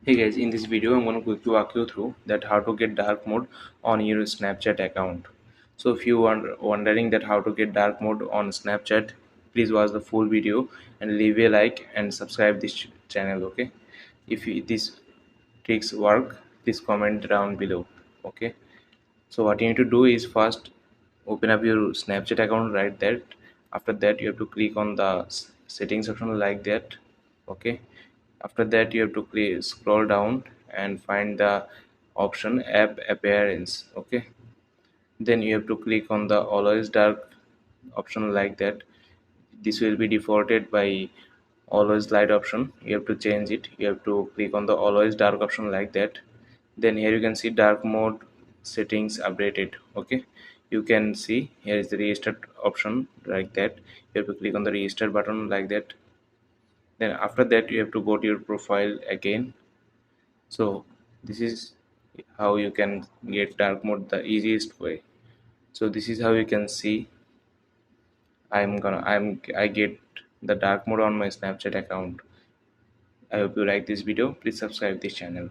Hey guys, in this video I'm going to quickly walk you through that how to get dark mode on your Snapchat account. So if you are wondering that how to get dark mode on Snapchat, please watch the full video and leave a like and subscribe this channel. Okay, if these tricks work, please comment down below. Okay, so what you need to do is first open up your Snapchat account right there. After that you have to click on the settings option like that. Okay, after that you have to scroll down and find the option app appearance. Okay, then you have to click on the always dark option like that. This will be defaulted by always light option. You have to change it. You have to click on the always dark option like that. Then here you can see dark mode settings updated. Okay, you can see here is the restart option like that. You have to click on the restart button like that. Then after that you have to go to your profile again. So this is how you can get dark mode the easiest way. So this is how you can see I get the dark mode on my Snapchat account. I hope you like this video. Please subscribe this channel.